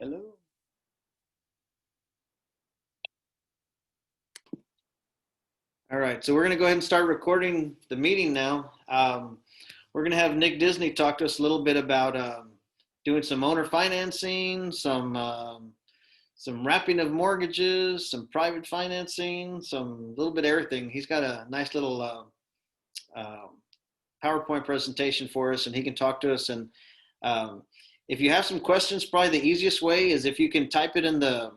Hello. All right, so we're going to go ahead and start recording the meeting now. We're going to have Nick Disney talk to us a little bit about doing some owner financing, some wrapping of mortgages, some private financing, some little bit of everything. He's got a nice little PowerPoint presentation for us, and he can talk to us. And if you have some questions, probably the easiest way is if you can type it in the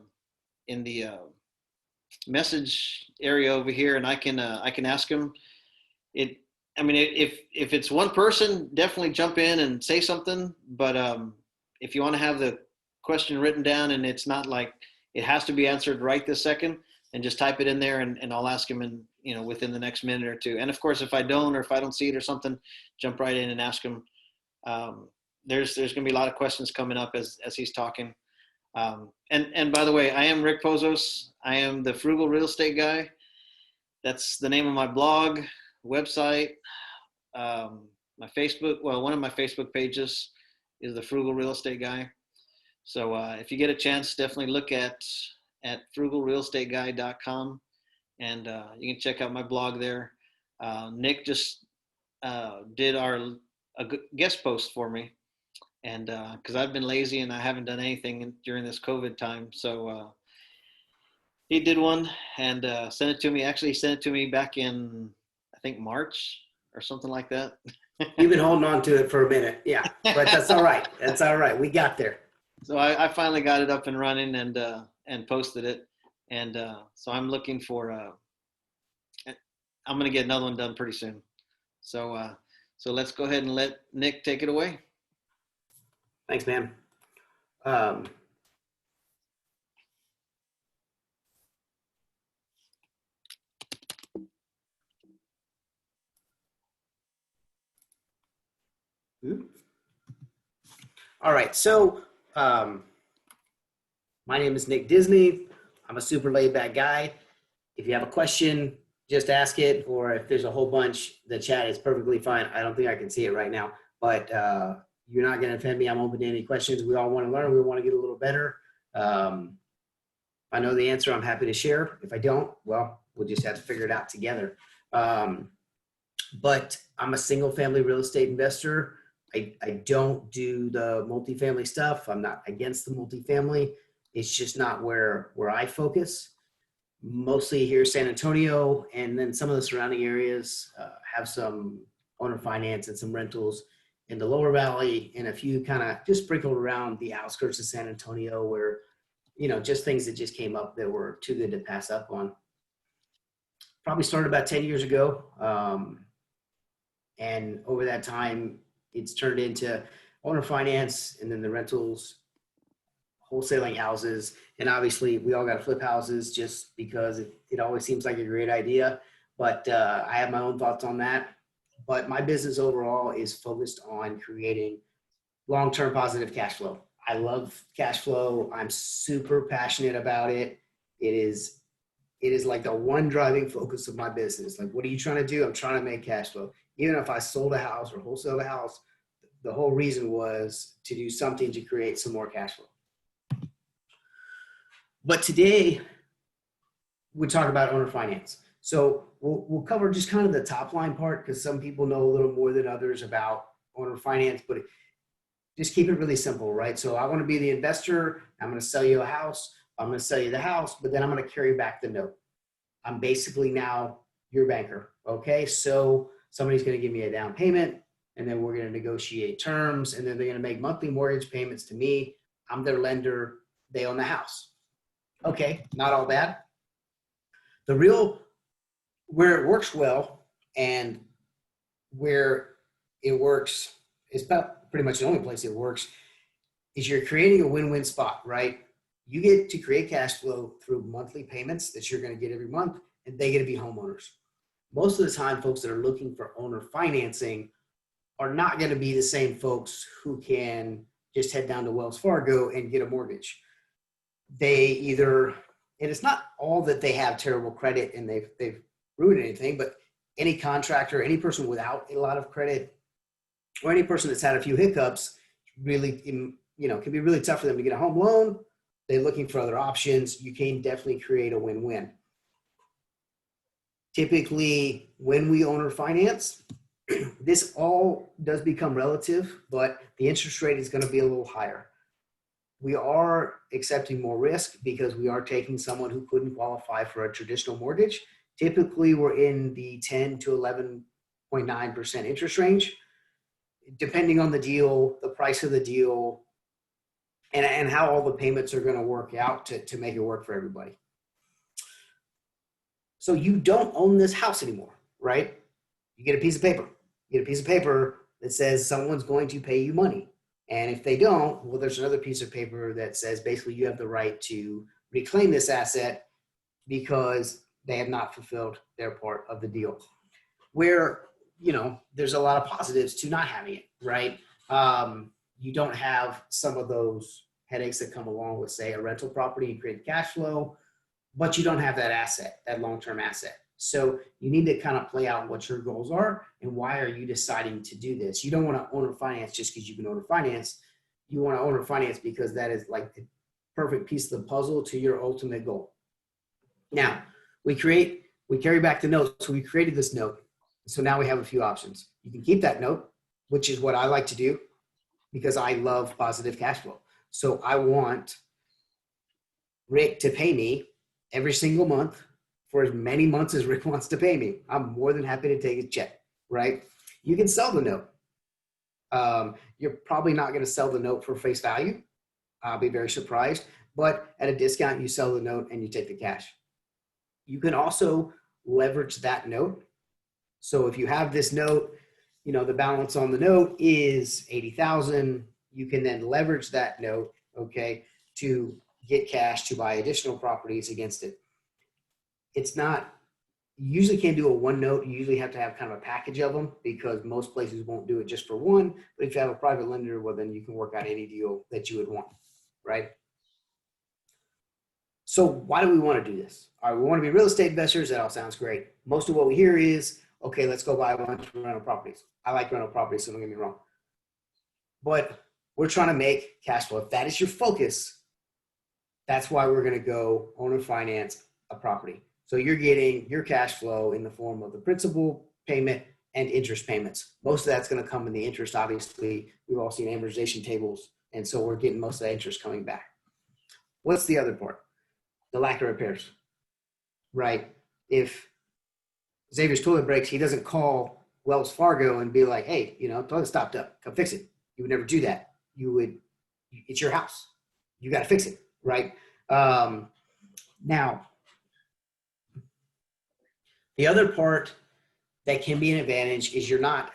message area over here, and I can ask him. If it's one person, definitely jump in and say something. But if you want to have the question written down and it's not like it has to be answered right this second, and just type it in there, and I'll ask him within the next minute or two. And of course, if I don't see it or something, jump right in and ask him. There's going to be a lot of questions coming up as he's talking. And by the way, I am Rick Pozos. I am the Frugal Real Estate Guy. That's the name of my blog, website, my Facebook. Well, one of my Facebook pages is the Frugal Real Estate Guy. So if you get a chance, definitely look at frugalrealestateguy.com, and you can check out my blog there. Nick just did a guest post for me. And because I've been lazy and I haven't done anything during this COVID time. So he did one and sent it to me. Actually, he sent it to me back in, I think, March or something like that. You've been holding on to it for a minute. Yeah, but that's all right. That's all right. We got there. So I finally got it up and running and posted it. And so I'm looking for, I'm going to get another one done pretty soon. So let's go ahead and let Nick take it away. Thanks, man. All right, so my name is Nick Disney. I'm a super laid-back guy. If you have a question, just ask it, or if there's a whole bunch, the chat is perfectly fine. I don't think I can see it right now, but you're not going to offend me. I'm open to any questions. We all want to learn. We want to get a little better. If I know the answer, I'm happy to share. If I don't, well, we'll just have to figure it out together. But I'm a single family real estate investor. I don't do the multifamily stuff. I'm not against the multifamily. It's just not where I focus. Mostly here in San Antonio, and then some of the surrounding areas have some owner finance and some rentals in the lower valley, and a few kind of just sprinkled around the outskirts of San Antonio where, just things that just came up that were too good to pass up on. Probably started about 10 years ago. And over that time, it's turned into owner finance and then the rentals, wholesaling houses. And obviously we all got to flip houses just because it always seems like a great idea. But I have my own thoughts on that. But my business overall is focused on creating long-term positive cash flow. I love cash flow. I'm super passionate about it. It is like the one driving focus of my business. Like, what are you trying to do? I'm trying to make cash flow. Even if I sold a house or wholesale a house, the whole reason was to do something to create some more cash flow. But today, we talk about owner finance. So we'll cover just kind of the top line part because some people know a little more than others about owner finance, but just keep it really simple, right? So I want to be the investor. I'm going to sell you a house. I'm going to sell you the house, but then I'm going to carry back the note. I'm basically now your banker, okay? So somebody's going to give me a down payment, and then we're going to negotiate terms, and then they're going to make monthly mortgage payments to me. I'm their lender. They own the house. Okay, not all bad. Where it works well and where it works is about pretty much the only place it works is you're creating a win-win spot, right? You get to create cash flow through monthly payments that you're going to get every month, and they get to be homeowners. Most of the time, folks that are looking for owner financing are not going to be the same folks who can just head down to Wells Fargo and get a mortgage. And it's not all that they have terrible credit and they've ruined anything, but any contractor, any person without a lot of credit, or any person that's had a few hiccups, really can be really tough for them to get a home loan. They're looking for other options. You can definitely create a win-win. Typically, when we owner finance, this all does become relative, but the interest rate is going to be a little higher. We are accepting more risk because we are taking someone who couldn't qualify for a traditional mortgage. Typically, we're in the 10 to 11.9% interest range, depending on the deal, the price of the deal, and how all the payments are going to work out to make it work for everybody. So you don't own this house anymore, right? You get a piece of paper. You get a piece of paper that says someone's going to pay you money. And if they don't, well, there's another piece of paper that says basically you have the right to reclaim this asset because they have not fulfilled their part of the deal. Where, there's a lot of positives to not having it, right? You don't have some of those headaches that come along with, say, a rental property and create cash flow, but you don't have that asset, that long-term asset. So you need to kind of play out what your goals are and why are you deciding to do this. You don't want to owner finance just because you can owner finance. You want to owner finance because that is like the perfect piece of the puzzle to your ultimate goal. Now, we carry back the note. So we created this note. So now we have a few options. You can keep that note, which is what I like to do because I love positive cash flow. So I want Rick to pay me every single month for as many months as Rick wants to pay me. I'm more than happy to take his check, right? You can sell the note. You're probably not going to sell the note for face value. I'll be very surprised. But at a discount, you sell the note and you take the cash. You can also leverage that note. So if you have this note, the balance on the note is $80,000. You can then leverage that note, okay, to get cash to buy additional properties against it. You usually can't do a one note. You usually have to have kind of a package of them because most places won't do it just for one. But if you have a private lender, well, then you can work out any deal that you would want, right? So why do we want to do this? All right, we want to be real estate investors. That all sounds great. Most of what we hear is, okay, let's go buy a bunch of rental properties. I like rental properties, so don't get me wrong. But we're trying to make cash flow. If that is your focus, that's why we're going to go owner finance a property. So you're getting your cash flow in the form of the principal payment and interest payments. Most of that's going to come in the interest, obviously. We've all seen amortization tables, and so we're getting most of that interest coming back. What's the other part? The lack of repairs, right? If Xavier's toilet breaks, he doesn't call Wells Fargo and be like, hey, toilet stopped up, come fix it. You would never do that. It's your house. You got to fix it, right? Now, the other part that can be an advantage is you're not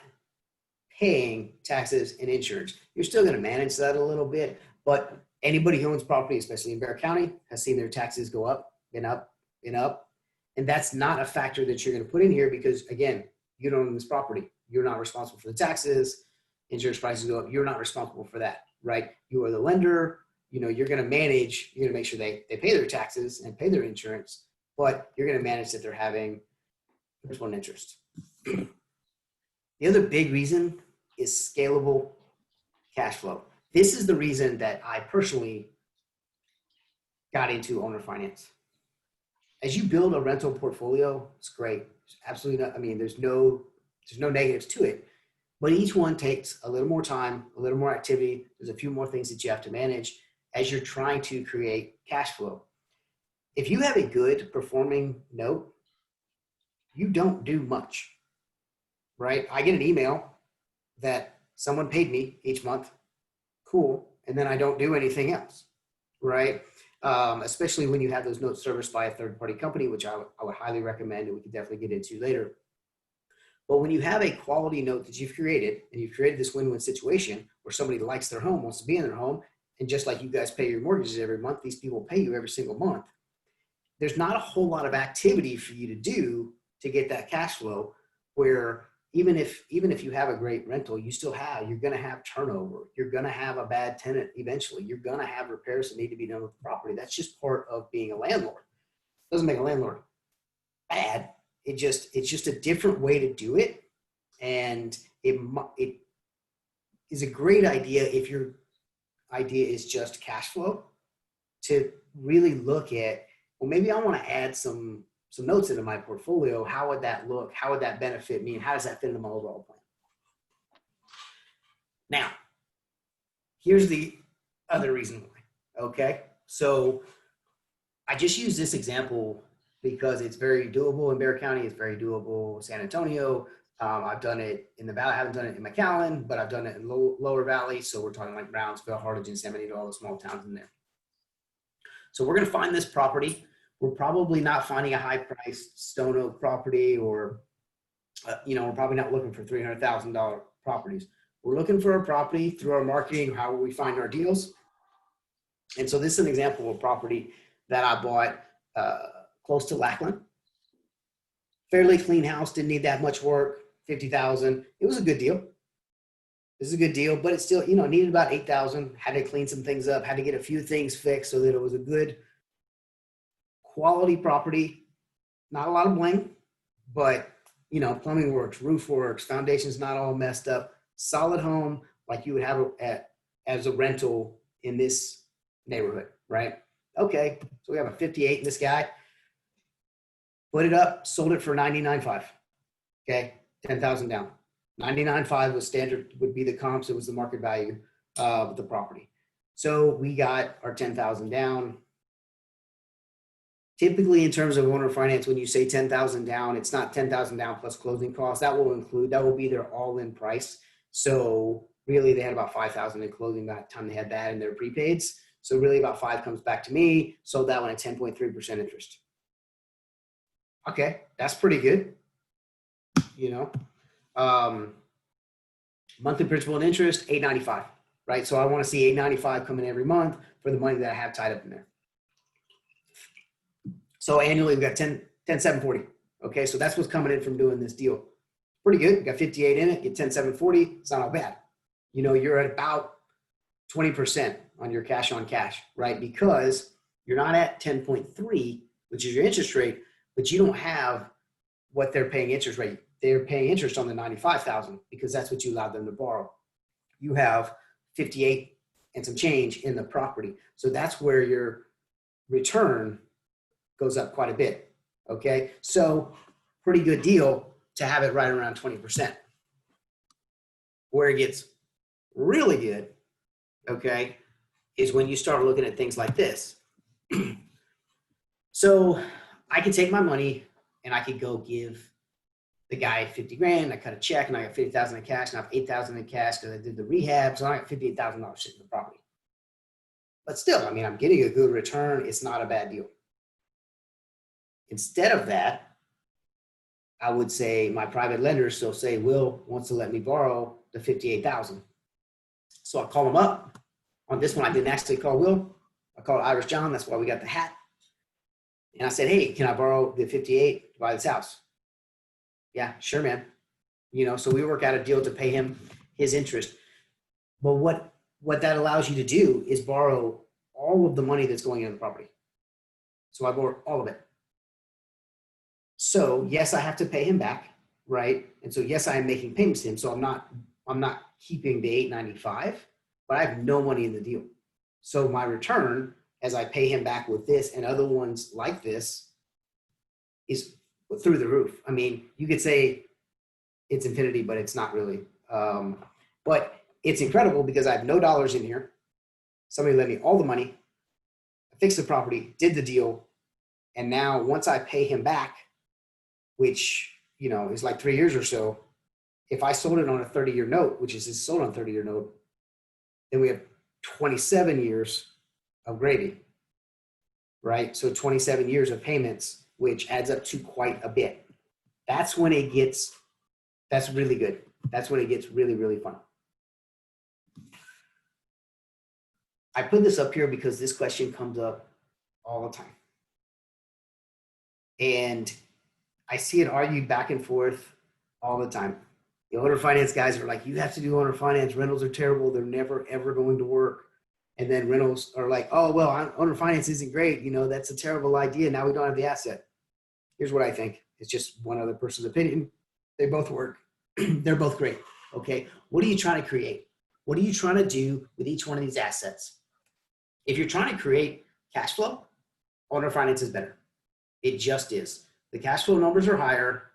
paying taxes and insurance. You're still going to manage that a little bit, but anybody who owns property, especially in Bear County, has seen their taxes go up and up and up. And that's not a factor that you're going to put in here because, again, you don't own this property. You're not responsible for the taxes. Insurance prices go up. You're not responsible for that, right? You are the lender. You're going to manage. You're going to make sure they pay their taxes and pay their insurance, but you're going to manage that they're having principal and interest. The other big reason is scalable cash flow. This is the reason that I personally got into owner finance. As you build a rental portfolio, it's great. It's absolutely not, there's no negatives to it, but each one takes a little more time, a little more activity. There's a few more things that you have to manage as you're trying to create cash flow. If you have a good performing note, you don't do much, right? I get an email that someone paid me each month. Cool. And then I don't do anything else, right? Especially when you have those notes serviced by a third-party company, which I would highly recommend, and we can definitely get into later. But when you have a quality note that you've created, and you've created this win-win situation where somebody likes their home, wants to be in their home, and just like you guys pay your mortgages every month, these people pay you every single month. There's not a whole lot of activity for you to do to get that cash flow, where even if you have a great rental, you're going to have turnover. You're going to have a bad tenant eventually. You're going to have repairs that need to be done with the property. That's just part of being a landlord. It doesn't make a landlord bad. It's just a different way to do it. And it is a great idea if you're idea is just cash flow, to really look at, well, maybe I want to add some notes into my portfolio. How would that look? How would that benefit me? And how does that fit into my overall plan? Now, here's the other reason why. Okay. So I just use this example because it's very doable in Bexar County. It's very doable San Antonio. I've done it in the Valley. I haven't done it in McAllen, but I've done it in Lower Valley. So we're talking like Brownsville, Harlingen, Yosemite, all the small towns in there. So we're going to find this property. We're probably not finding a high-priced stone oak property, or, we're probably not looking for $300,000 properties. We're looking for a property through our marketing, how we find our deals. And so this is an example of a property that I bought close to Lackland. Fairly clean house, didn't need that much work, $50,000. It was a good deal. This is a good deal, but it still, needed about $8,000. Had to clean some things up, had to get a few things fixed so that it was a good quality property. Not a lot of bling, but plumbing works, roof works, foundation's not all messed up. Solid home like you would have as a rental in this neighborhood, right? Okay, so we have a 58 in this guy. Put it up, sold it for $99,500. Okay, 10,000 down. 99.5 was standard, would be the comps. It was the market value of the property. So we got our 10,000 down. Typically, in terms of owner finance, when you say 10,000 down, it's not 10,000 down plus closing costs. That will be their all-in price. So really, they had about 5,000 in closing by the time they had that in their prepaids. So really, about 5 comes back to me. Sold that one at 10.3% interest. Okay, that's pretty good. Monthly principal and interest, $895, right? So I want to see $895 coming every month for the money that I have tied up in there. So annually, we got $10,740. Okay, so that's what's coming in from doing this deal. Pretty good. We got 58 in it. Get $10,740. It's not all bad. You're at about 20% on your cash on cash, right? Because you're not at 10.3, which is your interest rate, but you don't have what they're paying interest rate. They're paying interest on the $95,000 because that's what you allowed them to borrow. You have 58 and some change in the property. So that's where your return goes up quite a bit. Okay. So pretty good deal to have it right around 20%. Where it gets really good, okay, is when you start looking at things like this. So I can take my money and I could go give the guy 50 grand. I cut a check and I got 50,000 in cash, and I have 8,000 in cash because I did the rehab. So I got $58,000 sitting in the property. But still, I'm getting a good return. It's not a bad deal. Instead of that, I would say my private lenders still say Will wants to let me borrow the 58,000. So I call him up. On this one, I didn't actually call Will. I called Irish John. That's why we got the hat. And I said, hey, can I borrow the 58 to buy this house? Yeah, sure, man. So we work out a deal to pay him his interest. But what that allows you to do is borrow all of the money that's going in the property. So I borrowed all of it. So yes, I have to pay him back, right? And so yes, I am making payments to him. So I'm not keeping the $895, but I have no money in the deal. So my return, as I pay him back with this and other ones like this, is through the roof. You could say it's infinity, but it's not really. But it's incredible because I have no dollars in here. Somebody lent me all the money. I fixed the property, did the deal. And now once I pay him back, which, is like 3 years or so, if I sold it on a 30-year note, which is sold on a 30-year note, then we have 27 years of gravy, right? So 27 years of payments, which adds up to quite a bit. That's when that's really good. That's when it gets really, really fun. I put this up here because this question comes up all the time. And I see it argued back and forth all the time. The owner finance guys are like, you have to do owner finance. Rentals are terrible. They're never, ever going to work. And then rentals are like, oh, well, owner finance isn't great. That's a terrible idea. Now we don't have the asset. Here's what I think. It's just one other person's opinion. They both work. They're both great. Okay. What are you trying to create? What are you trying to do with each one of these assets? If you're trying to create cash flow, owner finance is better. It just is. The cash flow numbers are higher.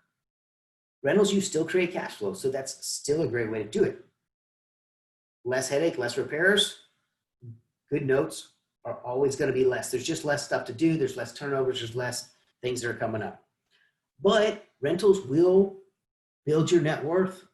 Rentals, you still create cash flow, so that's still a great way to do it. Less headache, less repairs. Good notes are always going to be less. There's just less stuff to do. There's less turnovers. There's less things that are coming up. But rentals will build your net worth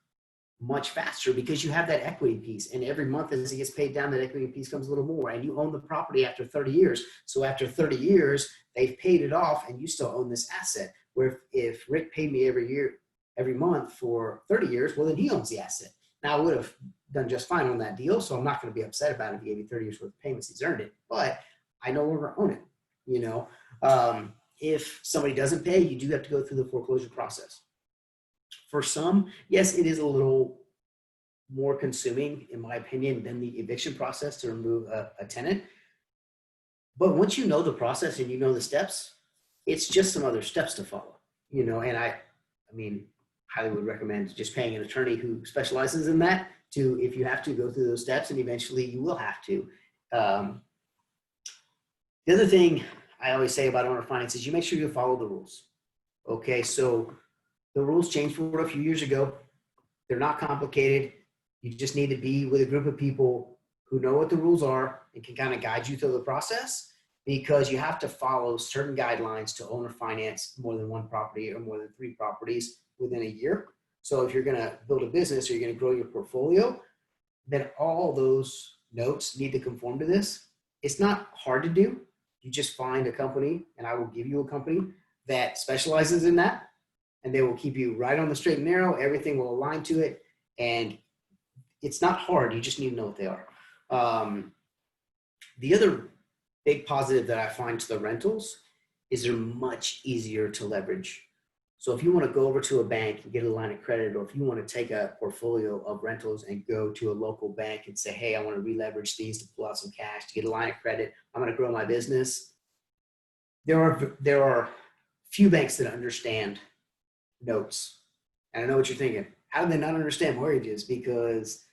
much faster because you have that equity piece. And every month as it gets paid down, that equity piece comes a little more. And you own the property after 30 years. So after 30 years, they've paid it off and you still own this asset. Where if Rick paid me every month for 30 years, well, then he owns the asset. Now I would have done just fine on that deal. So I'm not going to be upset about it if he gave me 30 years worth of payments. He's earned it, but I no longer own it. You know, if somebody doesn't pay, you do have to go through the foreclosure process. For some, yes, it is a little more consuming, in my opinion, than the eviction process to remove a tenant. But once you know the process and you know the steps, it's just some other steps to follow, you know, and I mean, highly would recommend just paying an attorney who specializes in that to, if you have to, go through those steps, and eventually you will have to. The other thing I always say about owner finance is you make sure you follow the rules. Okay, so the rules changed for a few years ago. They're not complicated. You just need to be with a group of people who know what the rules are and can kind of guide you through the process, because you have to follow certain guidelines to owner finance more than one property or more than 3 properties within a year. So if you're going to build a business or you're going to grow your portfolio, then all those notes need to conform to this. It's not hard to do. You just find a company, and I will give you a company that specializes in that, and they will keep you right on the straight and narrow. Everything will align to it, and it's not hard. You just need to know what they are. The other big positive that I find to the rentals is they're much easier to leverage. So if you want to go over to a bank and get a line of credit, or if you want to take a portfolio of rentals and go to a local bank and say, hey, I want to re-leverage these to pull out some cash to get a line of credit, I'm going to grow my business. There are few banks that understand notes. And I know what you're thinking. How do they not understand mortgages? Because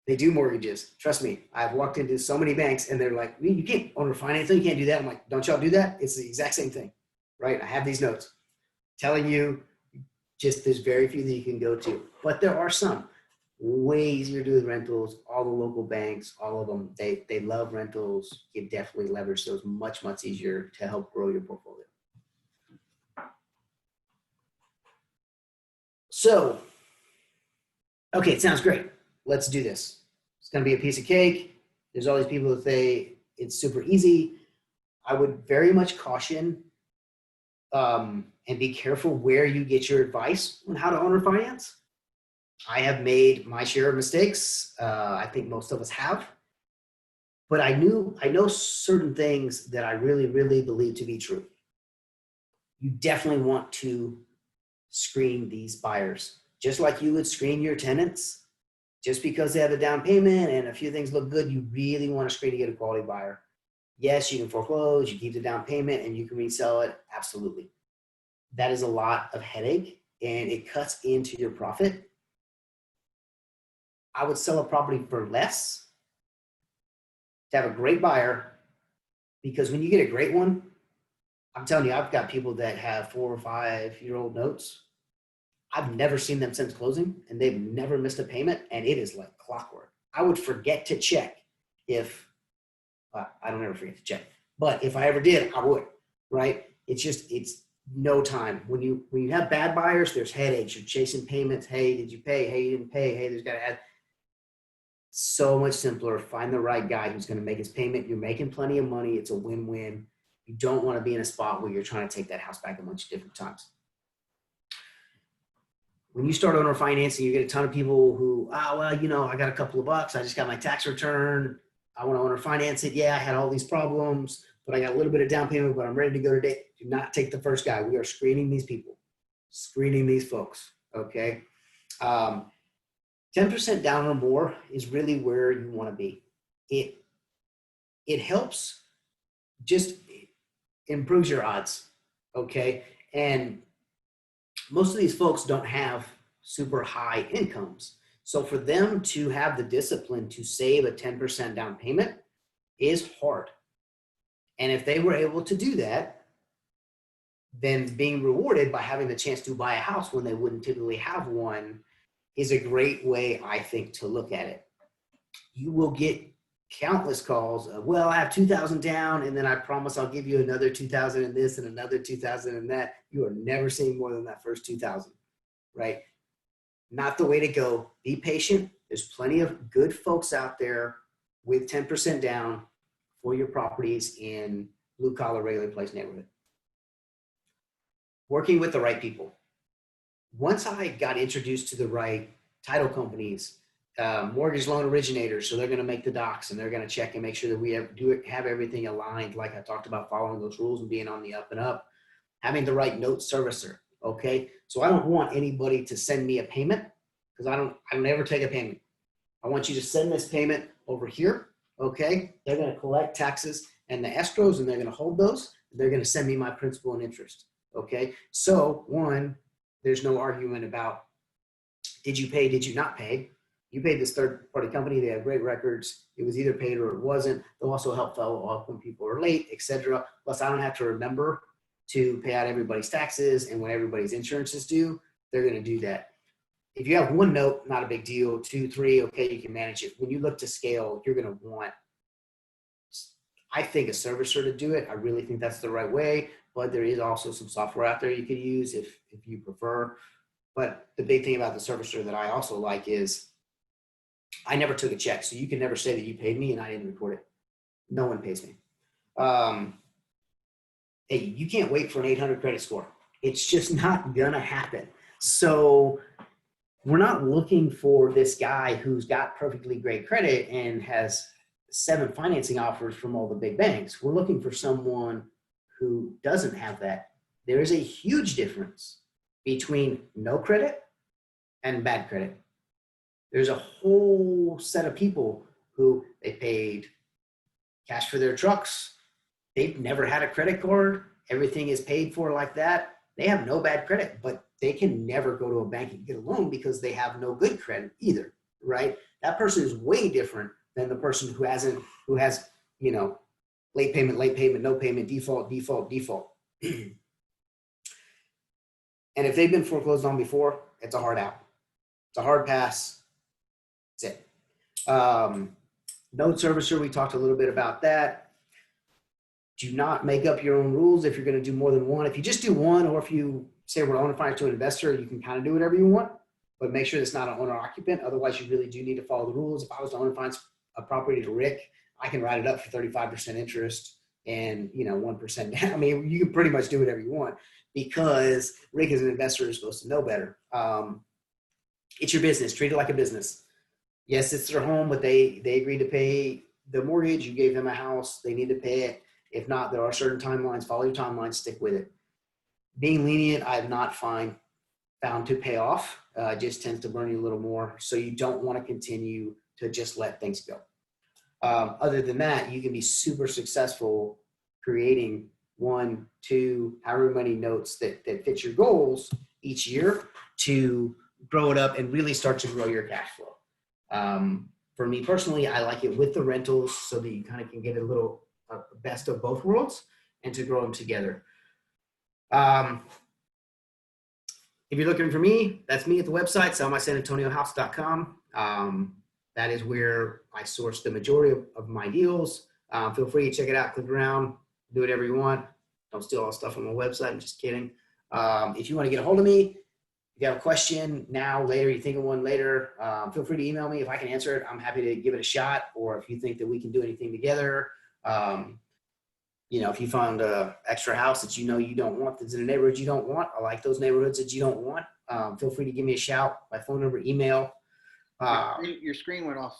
they do mortgages. Trust me, I've walked into so many banks and they're like, you can't owner finance, you can't do that. I'm like, don't y'all do that? It's the exact same thing, right? I have these notes telling you, just there's very few that you can go to, but there are some. Way easier to do with rentals. All the local banks, all of them, they love rentals. You definitely leverage those much, much easier to help grow your portfolio. So, okay, it sounds great. Let's do this. It's going to be a piece of cake. There's all these people that say it's super easy. I would very much caution and be careful where you get your advice on how to owner finance. I have made my share of mistakes. I think most of us have. But I know certain things that I really, really believe to be true. You definitely want to screen these buyers, just like you would screen your tenants. Just because they have a down payment and a few things look good, you really want to screen to get a quality buyer. Yes, you can foreclose, you keep the down payment, and you can resell it. Absolutely. That is a lot of headache, and it cuts into your profit. I would sell a property for less to have a great buyer, because when you get a great one, I'm telling you, I've got people that have 4 or 5 year old notes. I've never seen them since closing, and they've never missed a payment, and it is like clockwork. I would forget to check if, I don't ever forget to check, but if I ever did, I would, right? It's no time. When you have bad buyers, there's headaches. You're chasing payments. Hey, did you pay? Hey, you didn't pay. Hey, there's got to add. So much simpler. Find the right guy who's going to make his payment. You're making plenty of money. It's a win-win. You don't want to be in a spot where you're trying to take that house back a bunch of different times. When you start owner financing, you get a ton of people who, well, you know, I got a couple of bucks. I just got my tax return. I want to owner finance it. Yeah, I had all these problems, but I got a little bit of down payment, but I'm ready to go today. Do not take the first guy. We are screening these people, screening these folks, okay? 10% down or more is really where you want to be. It helps, just improves your odds, okay? And most of these folks don't have super high incomes. So for them to have the discipline to save a 10% down payment is hard. And if they were able to do that, then being rewarded by having the chance to buy a house when they wouldn't typically have one is a great way, I think, to look at it. You will get countless calls of, well, I have 2,000 down, and then I promise I'll give you another 2,000 in this and another 2,000 in that. You are never seeing more than that first 2,000, right? Not the way to go. Be patient. There's plenty of good folks out there with 10% down for your properties in blue collar, regular place neighborhood. Working with the right people. Once I got introduced to the right title companies, mortgage loan originators, so they're going to make the docs and they're going to check and make sure that we have everything aligned, like I talked about, following those rules and being on the up and up. Having the right note servicer, okay? So I don't want anybody to send me a payment because I don't ever take a payment. I want you to send this payment over here, okay? They're going to collect taxes and the escrows, and they're going to hold those. They're going to send me my principal and interest, okay? So one, there's no argument about did you pay, did you not pay? You paid this third-party company. They have great records. It was either paid or it wasn't. They'll also help follow up when people are late, etc. Plus, I don't have to remember to pay out everybody's taxes, and when everybody's insurance is due, they're going to do that. If you have one note, not a big deal. 2, 3, okay, you can manage it. When you look to scale, you're going to want, I think, a servicer to do it. I really think that's the right way, but there is also some software out there you could use if you prefer. But the big thing about the servicer that I also like is I never took a check, so you can never say that you paid me and I didn't record it. No one pays me. Hey, you can't wait for an 800 credit score. It's just not gonna happen. So we're not looking for this guy who's got perfectly great credit and has 7 financing offers from all the big banks. We're looking for someone who doesn't have that. There is a huge difference between no credit and bad credit. There's a whole set of people who they paid cash for their trucks. They've never had a credit card. Everything is paid for like that. They have no bad credit, but they can never go to a bank and get a loan because they have no good credit either, right? That person is way different than the person who has, late payment, no payment, default. And if they've been foreclosed on before, it's a hard out. It's a hard pass. That's it. Note servicer, we talked a little bit about that. Do not make up your own rules if you're going to do more than one. If you just do one, or if you say we're owner finance to an investor, you can kind of do whatever you want, but make sure it's not an owner occupant. Otherwise, you really do need to follow the rules. If I was to owner finance a property to Rick, I can write it up for 35% interest and 1% down. I mean, you can pretty much do whatever you want because Rick as an investor is supposed to know better. It's your business. Treat it like a business. Yes, it's their home, but they agreed to pay the mortgage. You gave them a house. They need to pay it. If not, there are certain timelines. Follow your timelines. Stick with it. Being lenient, I have not found to pay off. Just tends to burn you a little more. So you don't want to continue to just let things go. Other than that, you can be super successful creating 1, 2, however many notes that fit your goals each year to grow it up and really start to grow your cash flow. For me personally, I like it with the rentals so that you kind of can get a little best of both worlds and to grow them together. If you're looking for me, that's me at the website, sellmysanantoniohouse.com. That is where I source the majority of my deals. Feel free to check it out, click around, do whatever you want. Don't steal all the stuff on my website. I'm just kidding. If you want to get a hold of me, if you have a question now, later, you think of one later, feel free to email me. If I can answer it, I'm happy to give it a shot. Or if you think that we can do anything together, if you found an extra house that you don't want, that's in a neighborhood you don't want, I like those neighborhoods that you don't want, feel free to give me a shout, my phone number, email. Your screen went off.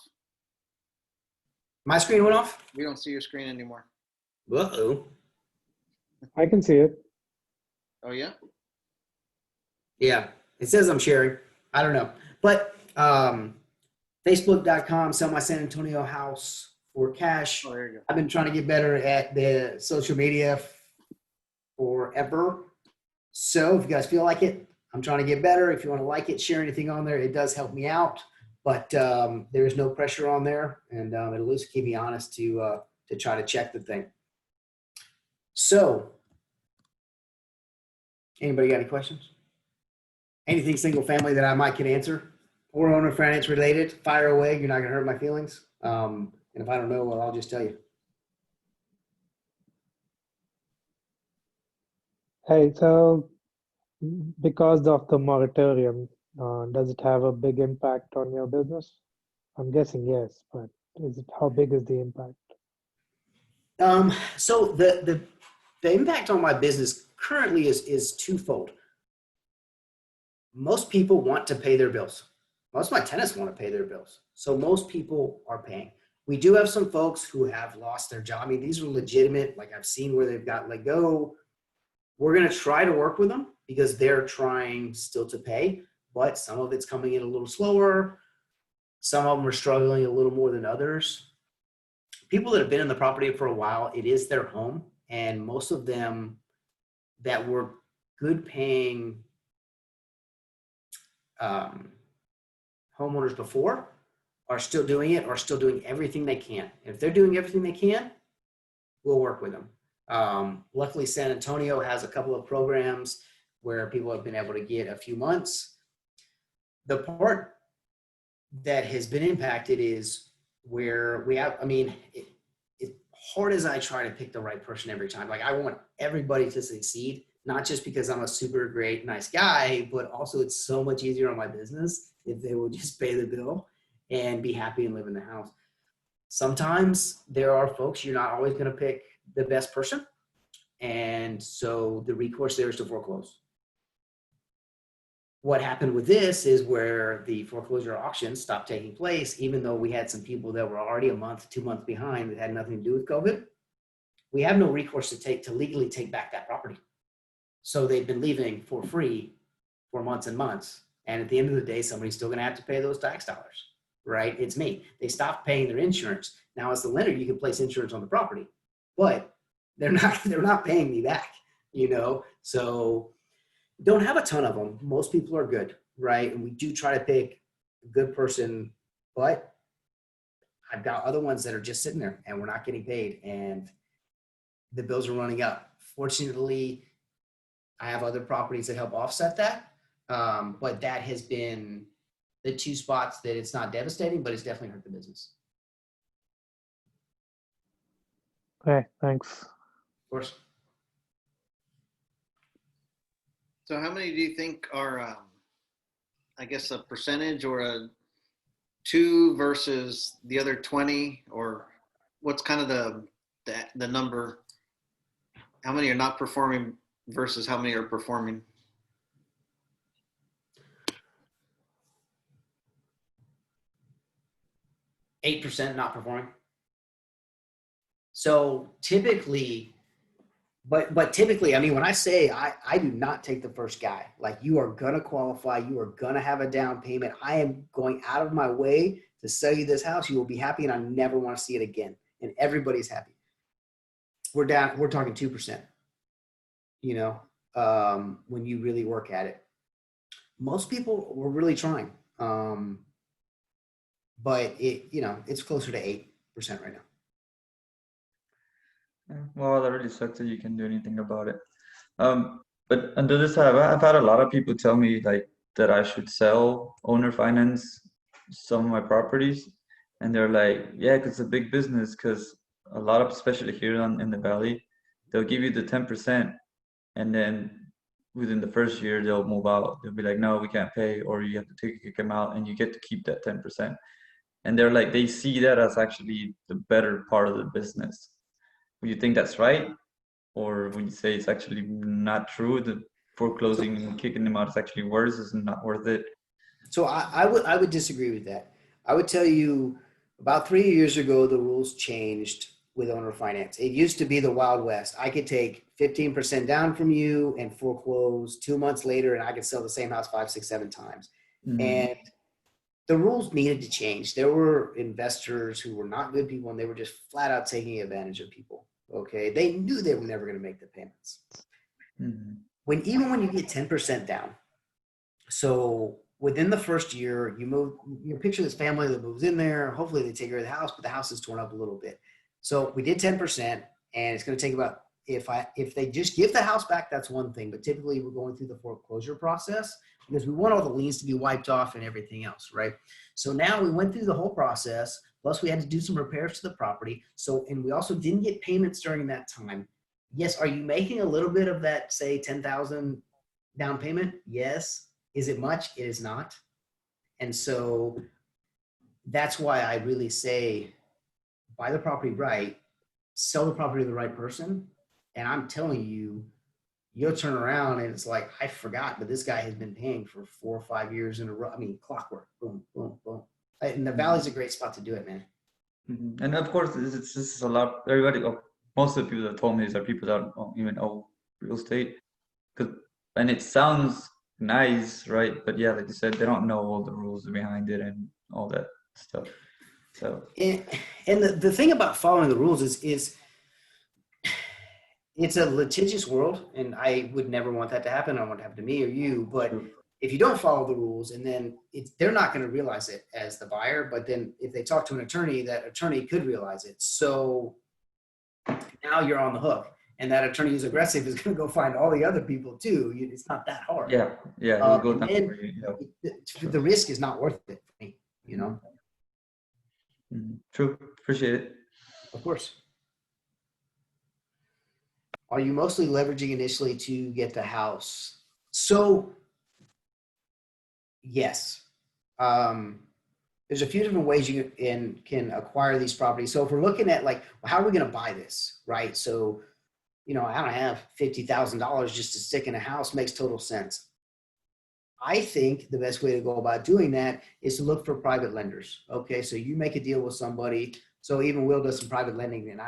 My screen went off? We don't see your screen anymore. Uh-oh. I can see it. Oh, yeah? Yeah, it says I'm sharing. I don't know. But Facebook.com, sell my San Antonio house for cash. Oh, there you go. I've been trying to get better at the social media forever. So if you guys feel like it, I'm trying to get better. If you want to like it, share anything on there, it does help me out. But there is no pressure on there, and it'll at least keep me honest to try to check the thing. So, anybody got any questions? Anything single family that I might can answer, or owner finance related? Fire away. You're not gonna hurt my feelings. And if I don't know, well, I'll just tell you. Hey, so because of the moratorium, does it have a big impact on your business? I'm guessing yes, but how big is the impact? So the impact on my business currently is twofold. Most people want to pay their bills. Most of my tenants want to pay their bills. So most people are paying. We do have some folks who have lost their job. I mean, these are legitimate. Like I've seen where they've got let go. We're going to try to work with them because they're trying still to pay, but some of it's coming in a little slower. Some of them are struggling a little more than others. People that have been in the property for a while, it is their home. And most of them that were good paying homeowners before are still doing it, or still doing everything they can. If they're doing everything they can, we'll work with them. Luckily, San Antonio has a couple of programs where people have been able to get a few months. The part that has been impacted is where we have, I mean, as hard as I try to pick the right person every time, like I want everybody to succeed, not just because I'm a super great, nice guy, but also it's so much easier on my business if they will just pay the bill and be happy and live in the house. Sometimes there are folks, you're not always going to pick the best person. And so the recourse there is to foreclose. What happened with this is where the foreclosure auctions stopped taking place, even though we had some people that were already a month, 2 months behind that had nothing to do with COVID. We have no recourse to legally take back that property. So they've been leaving for free for months and months. And at the end of the day, somebody's still going to have to pay those tax dollars, right? It's me. They stopped paying their insurance. Now, as the lender, you can place insurance on the property, but they're not paying me back, you know? So don't have a ton of them. Most people are good, right? And we do try to pick a good person, but I've got other ones that are just sitting there and we're not getting paid and the bills are running up. Fortunately, I have other properties that help offset that. But that has been the two spots that it's not devastating, but it's definitely hurt the business. Okay, thanks. Of course. So how many do you think are, I guess, a percentage or a 2 versus the other 20, or what's kind of the number? How many are not performing versus how many are performing? %8 not performing. So typically, but typically, I mean, when I say I do not take the first guy, like you are going to qualify, you are going to have a down payment. I am going out of my way to sell you this house. You will be happy and I never want to see it again. And everybody's happy. We're talking 2%, you know, when you really work at it. Most people were really trying. But it's closer to 8% right now. Yeah, well, that really sucks that you can't do anything about it. But under this, I've had a lot of people tell me like that I should sell owner finance some of my properties, and they're like, yeah, 'cause it's a big business. 'Cause a lot of, especially here in the valley, they'll give you the 10%, and then within the first year they'll move out. They'll be like, no, we can't pay, or you have to kick them out, and you get to keep that 10%. And they're like, they see that as actually the better part of the business. Would you think that's right? Or would you say it's actually not true? The foreclosing and kicking them out is actually worse, is not worth it? So I would disagree with that. I would tell you about 3 years ago, the rules changed with owner finance. It used to be the Wild West. I could take 15% down from you and foreclose 2 months later, and I could sell the same house 5, 6, 7 times. Mm-hmm. And the rules needed to change. There were investors who were not good people, and they were just flat out taking advantage of people. Okay. They knew they were never going to make the payments. Mm-hmm. Even when you get 10% down. So within the first year, you picture this family that moves in there. Hopefully they take care of the house, but the house is torn up a little bit. So we did 10%, and it's going to take about, if they just give the house back, that's one thing. But typically we're going through the foreclosure process because we want all the liens to be wiped off and everything else, right? So now we went through the whole process. Plus we had to do some repairs to the property. So, and we also didn't get payments during that time. Yes. Are you making a little bit of that, say 10,000 down payment? Yes. Is it much? It is not. And so that's why I really say buy the property right, sell the property to the right person. And I'm telling you, you'll turn around and it's like, I forgot, but this guy has been paying for 4 or 5 years in a row. I mean, clockwork, boom, boom, boom. And the Valley's a great spot to do it, man. And of course, this is a lot. Everybody, most of the people that told me these are people that don't even know real estate. And it sounds nice, right? But yeah, like you said, they don't know all the rules behind it and all that stuff. So. And the thing about following the rules is it's a litigious world, and I would never want that to happen. I don't want it to happen to me or you, but if you don't follow the rules, and then they're not going to realize it as the buyer, but then if they talk to an attorney, that attorney could realize it. So now you're on the hook, and that attorney who's aggressive is going to go find all the other people too. It's not that hard. Yeah, he'll go down for you. The risk is not worth it for me, you know? True, appreciate it. Of course. Are you mostly leveraging initially to get the house? So yes. There's a few different ways you can acquire these properties. So if we're looking at like, well, how are we going to buy this, right? So, I don't have $50,000 just to stick in a house. Makes total sense. I think the best way to go about doing that is to look for private lenders. Okay, so you make a deal with somebody. So even Will does some private lending, and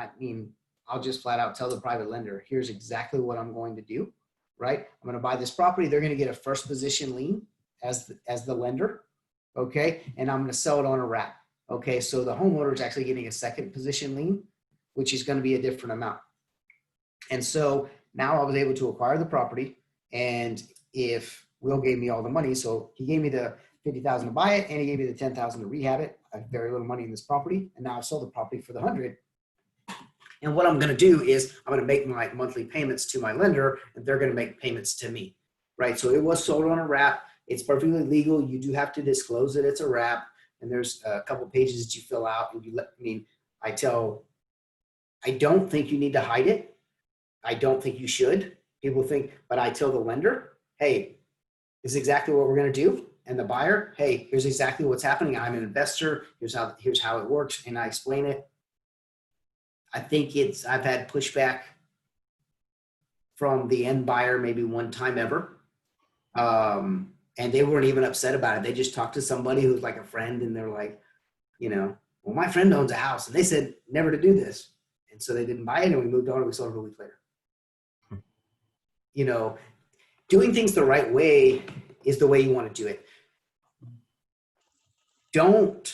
I'll just flat out tell the private lender, here's exactly what I'm going to do, right? I'm going to buy this property. They're going to get a first position lien as the lender, okay? And I'm going to sell it on a wrap, okay? So the homeowner is actually getting a second position lien, which is going to be a different amount. And so now I was able to acquire the property, and if Will gave me all the money, so he gave me the $50,000 to buy it, and he gave me the $10,000 to rehab it. I have very little money in this property, and now I've sold the property for the $100,000. And what I'm going to do is I'm going to make my monthly payments to my lender, and they're going to make payments to me, right? So it was sold on a wrap. It's perfectly legal. You do have to disclose that it's a wrap, and there's a couple of pages that you fill out, and I don't think you need to hide it. I don't think you should. People think, but I tell the lender, hey, this is exactly what we're going to do. And the buyer, hey, here's exactly what's happening. I'm an investor. Here's how it works. And I explain it. I think I've had pushback from the end buyer maybe one time ever. And they weren't even upset about it. They just talked to somebody who's like a friend, and they're like, well, my friend owns a house, and they said never to do this. And so they didn't buy it, and we moved on, and we sold it a week later. Doing things the right way is the way you want to do it. Don't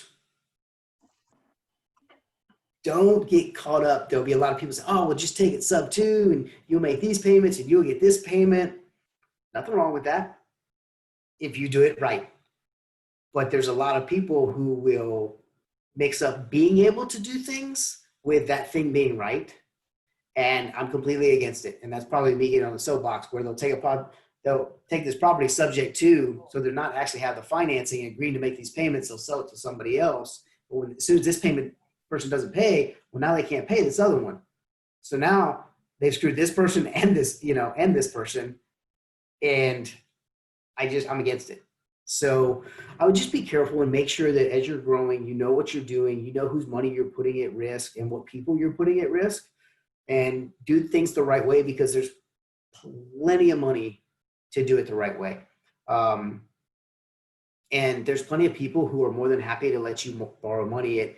get caught up. There'll be a lot of people say, oh, well, just take it sub 2 and you'll make these payments and you'll get this payment. Nothing wrong with that if you do it right. But there's a lot of people who will mix up being able to do things with that thing being right. And I'm completely against it. And that's probably me getting on the soapbox, where they'll take this property subject to, so they're not actually have the financing, agreeing to make these payments. They'll sell it to somebody else. But as soon as this payment person doesn't pay, well, now they can't pay this other one. So now they've screwed this person and this, and this person. And I'm against it. So I would just be careful and make sure that as you're growing, you know what you're doing, you know whose money you're putting at risk and what people you're putting at risk, and do things the right way, because there's plenty of money to do it the right way. And there's plenty of people who are more than happy to let you borrow money at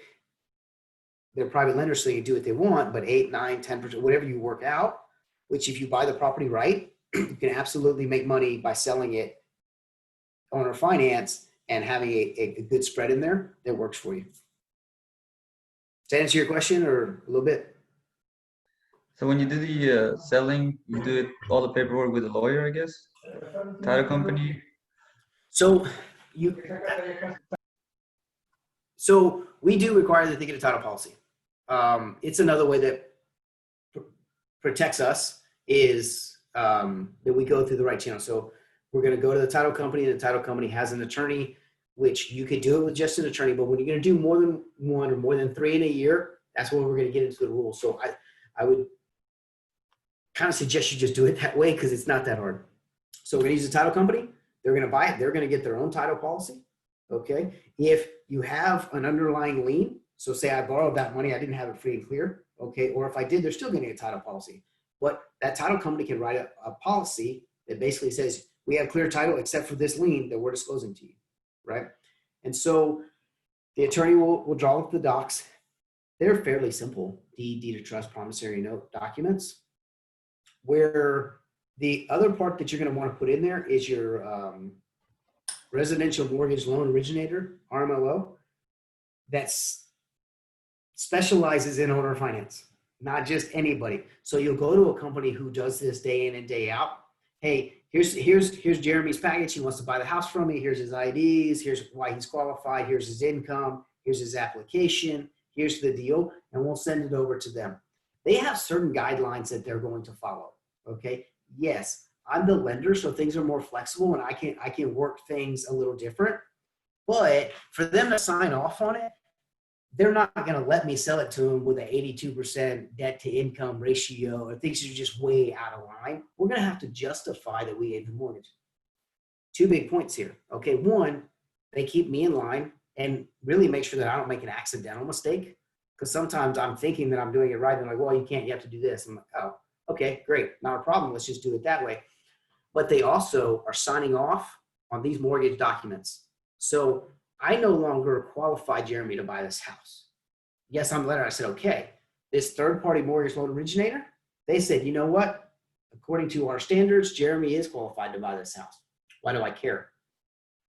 their private lenders, so you do what they want, but 8, 9, 10%, whatever you work out, which if you buy the property right, you can absolutely make money by selling it owner finance and having a good spread in there that works for you. Does that answer your question, or a little bit? So when you do the selling, you do all the paperwork with a lawyer, I guess? Title company? So So we do require that they get a title policy. It's another way that protects us is that we go through the right channel. So we're going to go to the title company, and the title company has an attorney, which you could do it with just an attorney. But when you're going to do more than one or more than 3 in a year, that's when we're going to get into the rules. So I would kind of suggest you just do it that way because it's not that hard. So we're going to use a title company. They're going to buy it. They're going to get their own title policy. Okay. If you have an underlying lien, so say I borrowed that money, I didn't have it free and clear. Okay. Or if I did, they're still getting a title policy. But that title company can write a policy that basically says, we have clear title except for this lien that we're disclosing to you. Right. And so the attorney will draw up the docs. They're fairly simple deed of trust, promissory note documents, where the other part that you're going to want to put in there is your residential mortgage loan originator, RMLO, that specializes in owner finance, not just anybody. So you'll go to a company who does this day in and day out. Hey, here's Jeremy's package. He wants to buy the house from me. Here's his IDs. Here's why he's qualified. Here's his income. Here's his application. Here's the deal. And we'll send it over to them. They have certain guidelines that they're going to follow. Okay. Yes, I'm the lender, so things are more flexible and I can work things a little different. But for them to sign off on it, they're not going to let me sell it to them with an 82% debt to income ratio or things are just way out of line. We're going to have to justify that we gave the mortgage. 2 big points here. Okay, one, they keep me in line and really make sure that I don't make an accidental mistake. Because sometimes I'm thinking that I'm doing it right. And they're like, well, you can't, you have to do this. I'm like, oh, okay, great. Not a problem. Let's just do it that way. But they also are signing off on these mortgage documents. So I no longer qualify Jeremy to buy this house. Yes, I'm the lender. I said, okay, this third-party mortgage loan originator, they said, you know what? According to our standards, Jeremy is qualified to buy this house. Why do I care?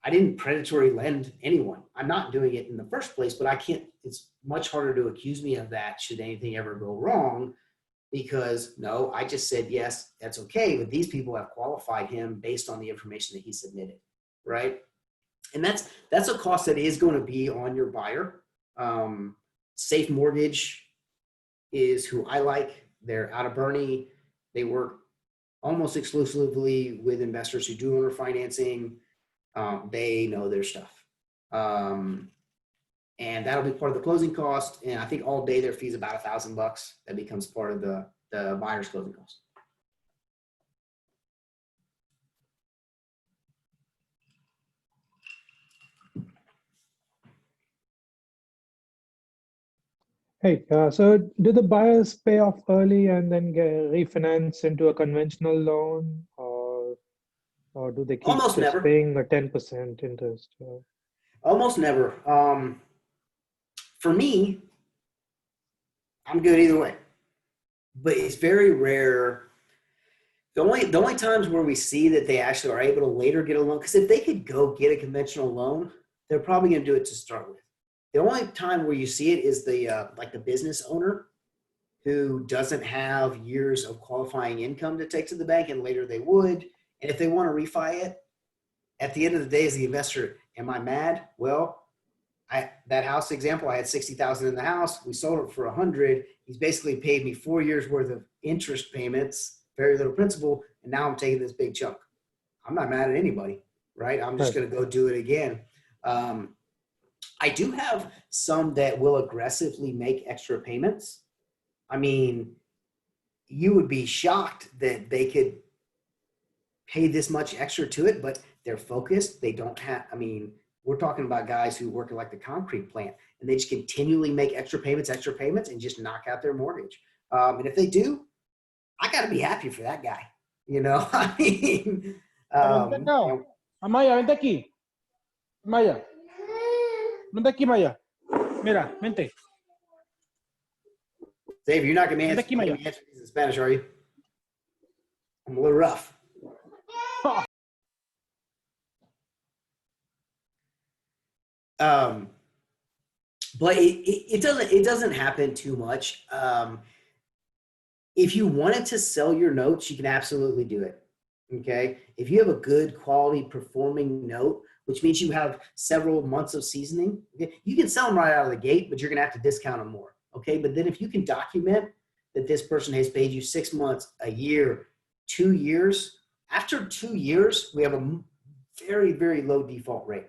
I didn't predatory lend anyone. I'm not doing it in the first place, but I can't, it's much harder to accuse me of that should anything ever go wrong because no, I just said, yes, that's okay. But these people have qualified him based on the information that he submitted, right? And that's a cost that is going to be on your buyer. Safe Mortgage is who I like. They're out of Bernie. They work almost exclusively with investors who do owner financing. They know their stuff. And that'll be part of the closing cost. And I think all day their fee is about $1,000. That becomes part of the buyer's closing cost. Hey, so do the buyers pay off early and then refinance into a conventional loan, or do they keep Almost just never. paying a 10% interest? Almost never. For me, I'm good either way. But it's very rare. The only times where we see that they actually are able to later get a loan, because if they could go get a conventional loan, they're probably going to do it to start with. The only time where you see it is the like the business owner who doesn't have years of qualifying income to take to the bank, and later they would. And if they want to refi it, at the end of the day, as the investor, am I mad? Well, that house example, I had $60,000 in the house. We sold it for $100,000. He's basically paid me 4 years worth of interest payments, very little principal, and now I'm taking this big chunk. I'm not mad at anybody, right? I'm just going to go do it again. I do have some that will aggressively make extra payments. I mean, you would be shocked that they could pay this much extra to it, but they're focused. They don't have, I mean, we're talking about guys who work at like the concrete plant and they just continually make extra payments and just knock out their mortgage. And if they do, I got to be happy for that guy. You know, I mean, Amaya, vente aquí. Maya. Vente aquí, Maya. Mira, vente. Dave, you're not going to answer these in Spanish, are you? I'm a little rough. But it doesn't happen too much. If you wanted to sell your notes, you can absolutely do it. Okay. If you have a good quality performing note which means you have several months of seasoning. Okay? You can sell them right out of the gate, but you're going to have to discount them more. Okay. But then if you can document that this person has paid you 6 months, a year, 2 years, after 2 years, we have a very, very low default rate.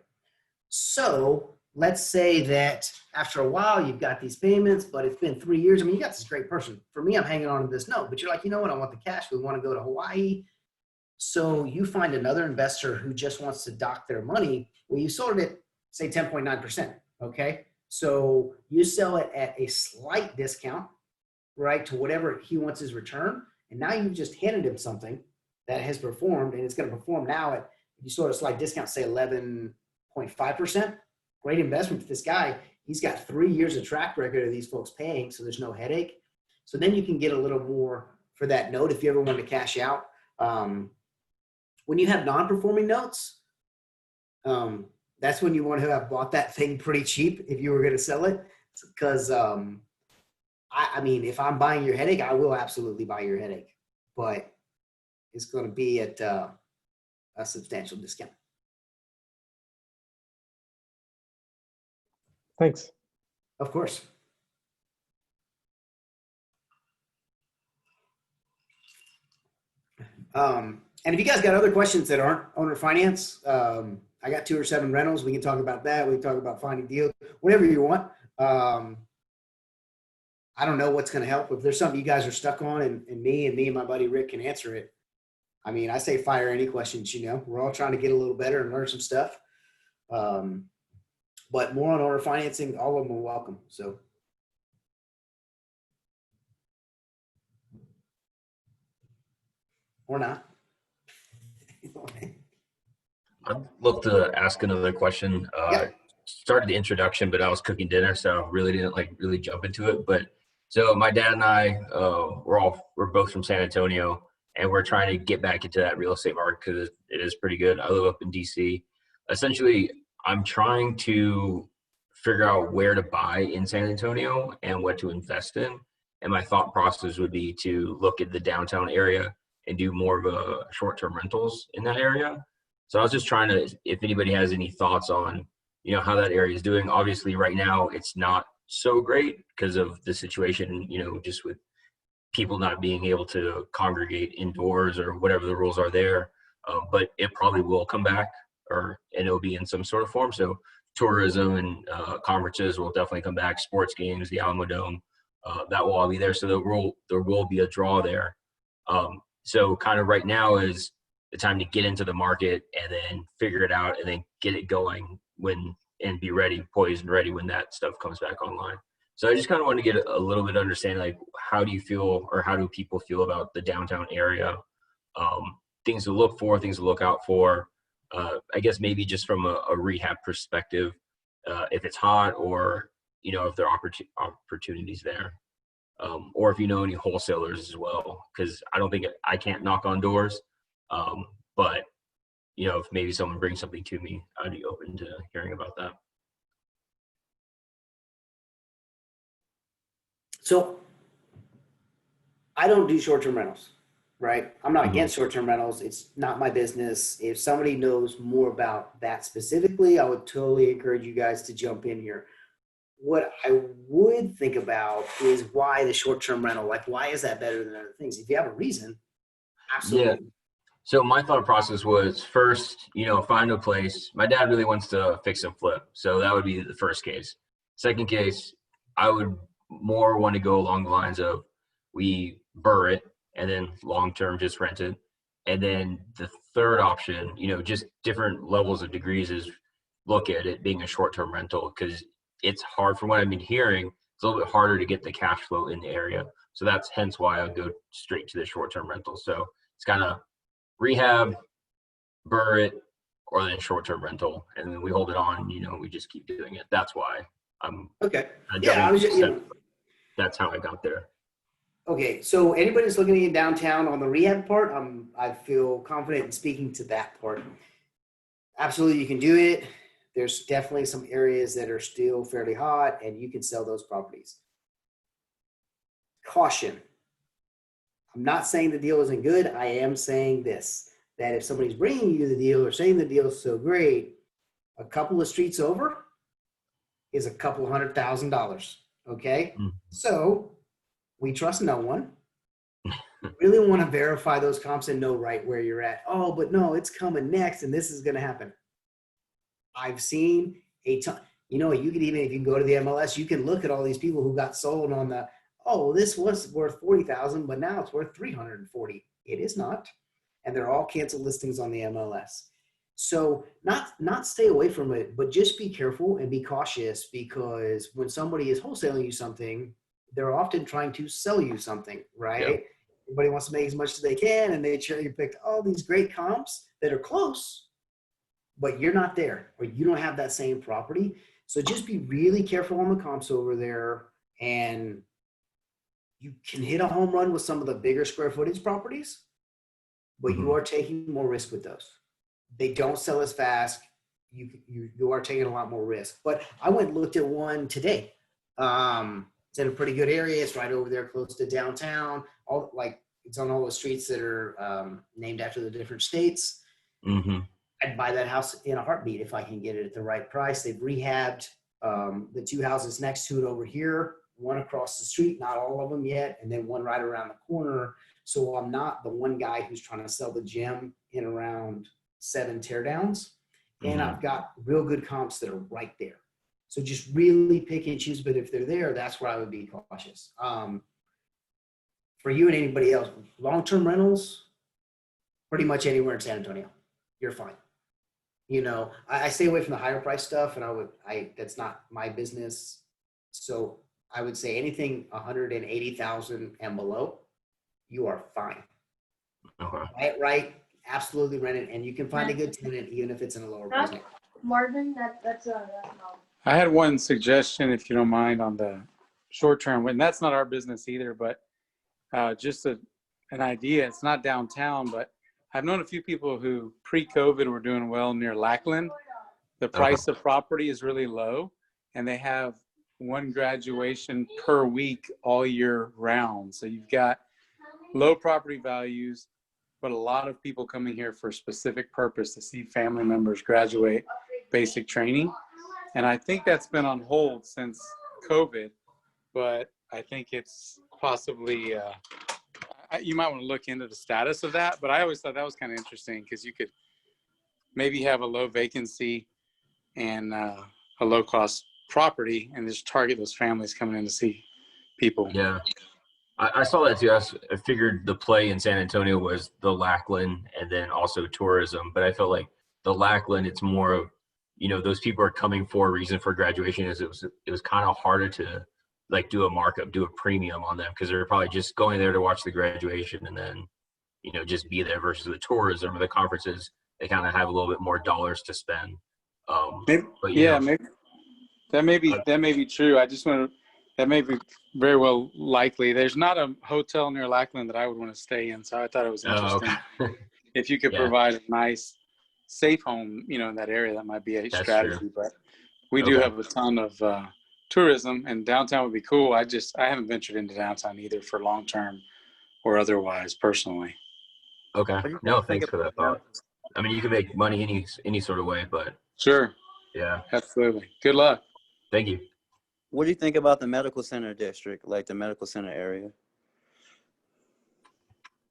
So let's say that after a while, you've got these payments, but it's been 3 years. I mean, you got this great person. For me, I'm hanging on to this note, but you're like, you know what? I want the cash. We want to go to Hawaii. So you find another investor who just wants to dock their money. Well, you sold it at, say, 10.9%. Okay. So you sell it at a slight discount, right, to whatever he wants his return. And now you've just handed him something that has performed, and it's going to perform now at, if you sold a slight discount, say 11.5%. Great investment for this guy. He's got 3 years of track record of these folks paying, so there's no headache. So then you can get a little more for that note if you ever want to cash out. When you have non-performing notes, that's when you want to have bought that thing pretty cheap if you were going to sell it. Because, I mean, if I'm buying your headache, I will absolutely buy your headache. But it's going to be at a substantial discount. Thanks. Of course. And if you guys got other questions that aren't owner finance, I got 2 or 7 rentals. We can talk about that. We can talk about finding deals, whatever you want. I don't know what's going to help. If there's something you guys are stuck on and me and my buddy Rick can answer it. I mean, I say fire any questions, you know. We're all trying to get a little better and learn some stuff. But more on owner financing, all of them are welcome. So. Or not. I'd love to ask another question. Yeah. Started the introduction, but I was cooking dinner, so really didn't really jump into it. But so my dad and I, we're both from San Antonio, and we're trying to get back into that real estate market because it is pretty good. I live up in DC. Essentially, I'm trying to figure out where to buy in San Antonio and what to invest in. And my thought process would be to look at the downtown area and do more of a short-term rentals in that area. So I was just trying to, if anybody has any thoughts on, you know, how that area is doing. Obviously right now it's not so great because of the situation, you know, just with people not being able to congregate indoors or whatever the rules are there. But it probably will come back, and it'll be in some sort of form. So tourism and conferences will definitely come back. Sports games, the Alamo Dome, that will all be there. So there will be a draw there. So kind of right now is the time to get into the market and then figure it out and then get it going and be ready, poised and ready when that stuff comes back online. So I just kind of want to get a little bit of understanding, like, how do you feel, or how do people feel about the downtown area? Things to look for, things to look out for. I guess maybe just from a rehab perspective, if it's hot, or, you know, if there are opportunities there. Or if you know any wholesalers as well, because I can't knock on doors. But, you know, if maybe someone brings something to me, I'd be open to hearing about that. So I don't do short-term rentals, right? I'm not against short-term rentals. It's not my business. If somebody knows more about that specifically, I would totally encourage you guys to jump in here. What I would think about is why the short-term rental, like, why is that better than other things? If you have a reason, absolutely. Yeah. So my thought process was, first, you know, find a place. My dad really wants to fix and flip. So that would be the first case. Second case, I would more want to go along the lines of, we burr it and then long-term just rent it. And then the third option, you know, just different levels of degrees, is look at it being a short-term rental, because it's hard, from what I've been hearing, it's a little bit harder to get the cash flow in the area. So that's hence why I would go straight to the short-term rental. So it's kind of rehab, burr it, or then short-term rental, and then we hold it on. You know, we just keep doing it. That's why I'm okay. Yeah, I was just, that's how I got there. Okay, so anybody that's looking at downtown on the rehab part, I feel confident in speaking to that part. Absolutely, you can do it. There's definitely some areas that are still fairly hot, and you can sell those properties. Caution. I'm not saying the deal isn't good. I am saying this, that if somebody's bringing you the deal or saying the deal is so great, A couple of streets over is a couple $100,000. Okay. Mm. So we trust no one. Really want to verify those comps and know right where you're at. Oh, but no, it's coming next and this is going to happen. I've seen a ton. You know, you could even, if you go to the MLS, you can look at all these people who got sold on the, oh, this was worth 40,000, but now it's worth 340. It is not. And they're all canceled listings on the MLS. So not stay away from it, but just be careful and be cautious, because when somebody is wholesaling you something, they're often trying to sell you something, right? Yeah. Everybody wants to make as much as they can, and they cherry picked all these great comps that are close, but you're not there, or you don't have that same property. So just be really careful on the comps over there, and you can hit a home run with some of the bigger square footage properties, but you are taking more risk with those. They don't sell as fast. You are taking a lot more risk. But I went and looked at one today. It's in a pretty good area. It's right over there close to downtown. It's on all the streets that are named after the different states. Mm-hmm. I'd buy that house in a heartbeat if I can get it at the right price. They've rehabbed the two houses next to it over here, one across the street, not all of them yet, and then one right around the corner. So I'm not the one guy who's trying to sell the gem in around 7 teardowns. And I've got real good comps that are right there. So just really pick and choose, but if they're there, that's where I would be cautious. For you and anybody else, long-term rentals, pretty much anywhere in San Antonio, you're fine. You know, I stay away from the higher price stuff, and that's not my business. So I would say anything 180,000 and below, you are fine. Okay. Right. Absolutely rent it, and you can find a good tenant even if it's in a lower price. Marvin, that's I had one suggestion, if you don't mind, on the short term, and that's not our business either, but just an idea. It's not downtown, but I've known a few people who pre-COVID were doing well near Lackland. The price of property is really low, and they have one graduation per week all year round. So you've got low property values, but a lot of people coming here for a specific purpose to see family members graduate basic training. And I think that's been on hold since COVID, but I think it's possibly, you might want to look into the status of that. But I always thought that was kind of interesting, because you could maybe have a low vacancy and a low cost property and just target those families coming in to see people. Yeah. I saw that too. I figured the play in San Antonio was the Lackland and then also tourism, but I felt like the Lackland, it's more of, you know, those people are coming for a reason for graduation. Is it was kind of harder to like do a markup, do a premium on them, because they're probably just going there to watch the graduation and then, you know, just be there, versus the tourism or the conferences. They kind of have a little bit more dollars to spend. Maybe, but yeah, know, maybe that may be true. I just want to. That may be very well likely. There's not a hotel near Lackland that I would want to stay in, so I thought it was interesting. If you could provide a nice, safe home, you know, in that area, that might be a strategy. True. But we do have a ton of tourism, and downtown would be cool. I haven't ventured into downtown either for long term or otherwise, personally. Okay. No, thanks for that thought. I mean, you can make money any sort of way, but sure. Yeah. Absolutely. Good luck. Thank you. What do you think about the medical center district, like the medical center area?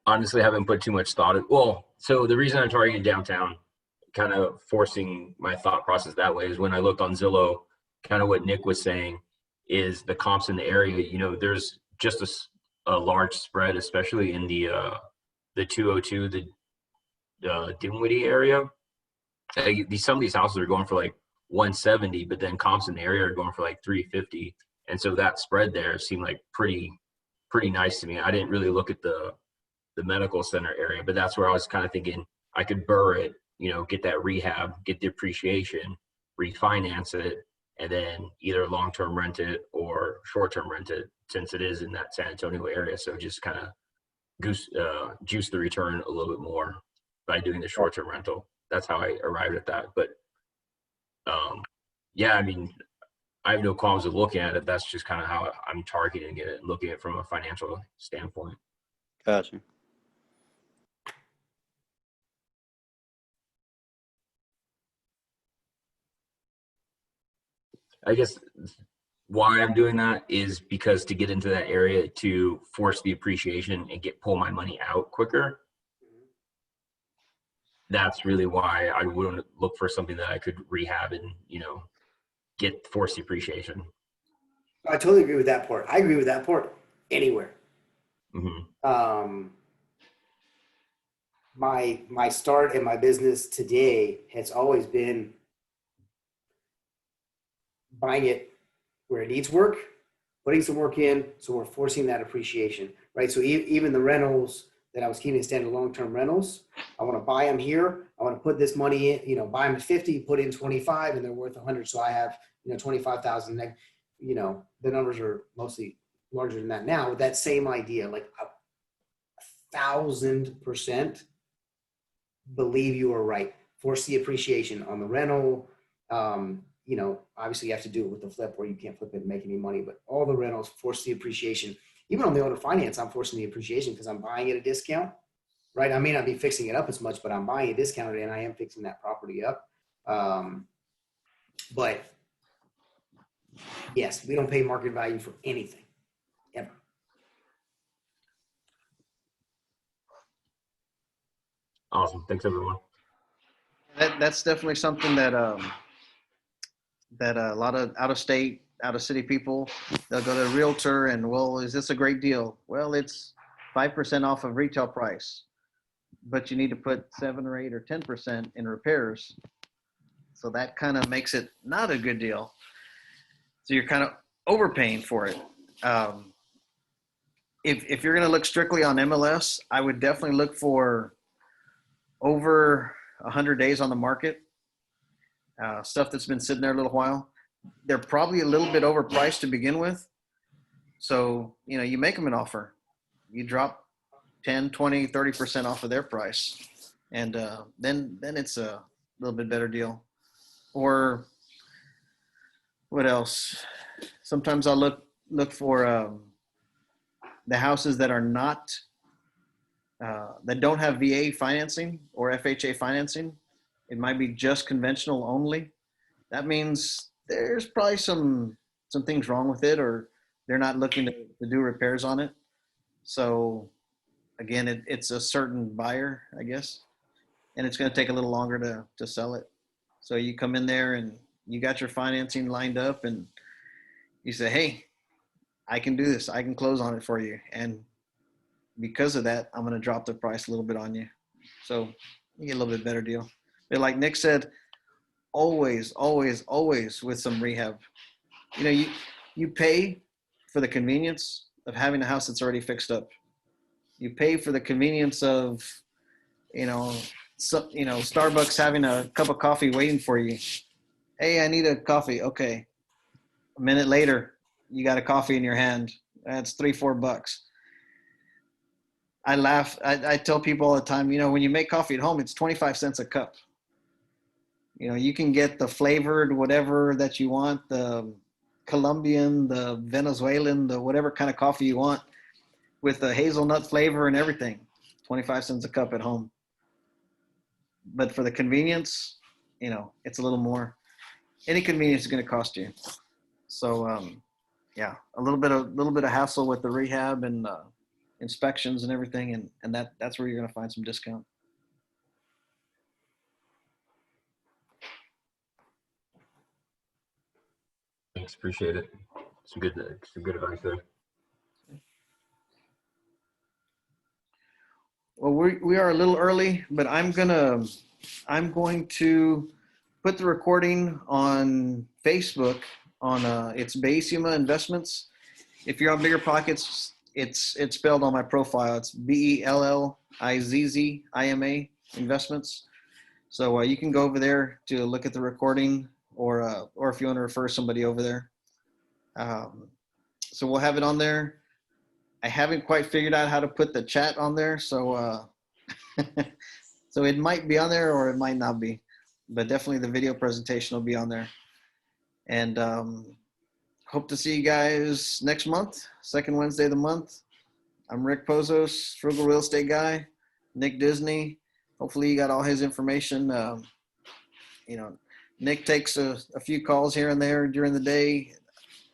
Honestly, I haven't put too much thought. So the reason I'm targeting downtown, kind of forcing my thought process that way, is when I looked on Zillow, kind of what Nick was saying is the comps in the area, you know, there's just a large spread, especially in the 202, the Dinwiddie area. Some of these houses are going for like 170, but then comps in the area are going for like 350. And so that spread there seemed like pretty nice to me. I didn't really look at the medical center area, but that's where I was kind of thinking I could burr it, you know, get that rehab, get the appreciation, refinance it, and then either long-term rent it or short-term rent it, since it is in that San Antonio area. So just kind of juice the return a little bit more by doing the short-term rental. That's how I arrived at that. But yeah, I mean, I have no qualms with looking at it. That's just kind of how I'm targeting it, looking at it from a financial standpoint. Gotcha. I guess why I'm doing that is because to get into that area to force the appreciation and pull my money out quicker. That's really why I would look for something that I could rehab and, get force the appreciation. I totally agree with that part. I agree with that part anywhere. Mm-hmm. My start in my business today has always been buying it where it needs work, putting some work in, so we're forcing that appreciation, right? So even the rentals that I was keeping standard long-term rentals, I want to buy them here. I want to put this money in, buy them at 50, put in 25, and they're worth 100. So I have, 25,000. The numbers are mostly larger than that now. With that same idea, like 1,000% believe you are right. Force the appreciation on the rental. Obviously you have to do it with the flip where you can't flip it and make any money, but all the rentals force the appreciation. Even on the owner finance, I'm forcing the appreciation because I'm buying at a discount, right? I may not be fixing it up as much, but I'm buying a discounted and I am fixing that property up. But yes, we don't pay market value for anything, ever. Awesome. Thanks, everyone. That's definitely something that a lot of out of city people, they'll go to a realtor and, well, is this a great deal? Well, it's 5% off of retail price, but you need to put 7 or 8 or 10% in repairs. So that kind of makes it not a good deal. So you're kind of overpaying for it. If you're going to look strictly on MLS, I would definitely look for over 100 days on the market. Stuff that's been sitting there a little while. They're probably a little bit overpriced to begin with. So, you make them an offer. You drop 10, 20, 30% off of their price. And then it's a little bit better deal. Or what else? Sometimes I'll look for the houses that are not, that don't have VA financing or FHA financing. It might be just conventional only. That means there's probably some things wrong with it, or they're not looking to do repairs on it. So again, it's a certain buyer, I guess, and it's going to take a little longer to sell it. So you come in there and you got your financing lined up and you say, hey, I can do this. I can close on it for you. And because of that, I'm going to drop the price a little bit on you. So you get a little bit better deal. But like Nick said, always with some rehab, you pay for the convenience of having a house that's already fixed up. You pay for the convenience of, Starbucks having a cup of coffee waiting for you. Hey, I need a coffee. Okay. A minute later, you got a coffee in your hand. That's $3-4. I laugh. I tell people all the time, when you make coffee at home, it's 25 cents a cup. You can get the flavored whatever that you want, the Colombian, the Venezuelan, the whatever kind of coffee you want with the hazelnut flavor and everything, 25 cents a cup at home. But for the convenience, it's a little more. Any convenience is going to cost you. So, yeah, a little bit of hassle with the rehab and inspections and everything. And that's where you're going to find some discount. Thanks. Appreciate it. Some good advice there. Well, we are a little early, but I'm going to put the recording on Facebook on it's Basima Investments. If you're on Bigger Pockets, it's spelled on my profile. It's BELLIZZIMA Investments. So you can go over there to look at the recording, or if you want to refer somebody over there. So we'll have it on there. I haven't quite figured out how to put the chat on there, so so it might be on there or it might not be, but definitely the video presentation will be on there. And hope to see you guys next month, second Wednesday of the month. I'm Rick Pozos, Frugal Real Estate Guy, Nick Disney. Hopefully you got all his information. Nick takes a few calls here and there during the day.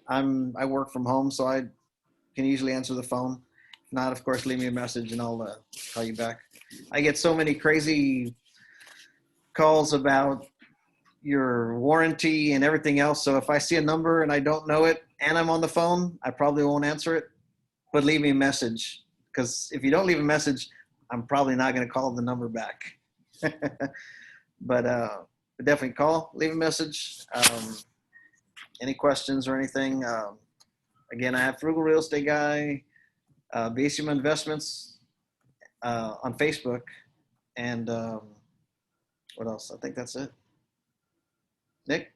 I work from home, so I can usually answer the phone. If not, of course, leave me a message and I'll call you back. I get so many crazy calls about your warranty and everything else. So if I see a number and I don't know it and I'm on the phone, I probably won't answer it, but leave me a message. Because if you don't leave a message, I'm probably not going to call the number back. But definitely call, leave a message. Any questions or anything? Again, I have Frugal Real Estate Guy, BCM Investments on Facebook, and what else? I think that's it. Nick,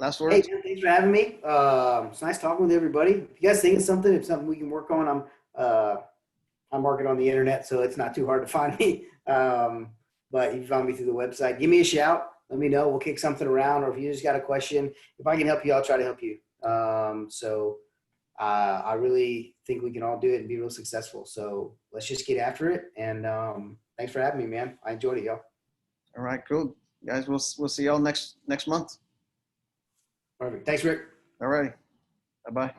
last Hey, words? man, thanks for having me. It's nice talking with everybody. If you guys think of something, if something we can work on, I'm working on the internet, so it's not too hard to find me. But you can find me through the website. Give me a shout. Let me know. We'll kick something around, or if you just got a question, if I can help you, I'll try to help you. I really think we can all do it and be real successful. So let's just get after it. And thanks for having me, man. I enjoyed it, y'all. All right, cool. Guys, we'll see y'all next month. Perfect. Thanks, Rick. All right. Bye-bye.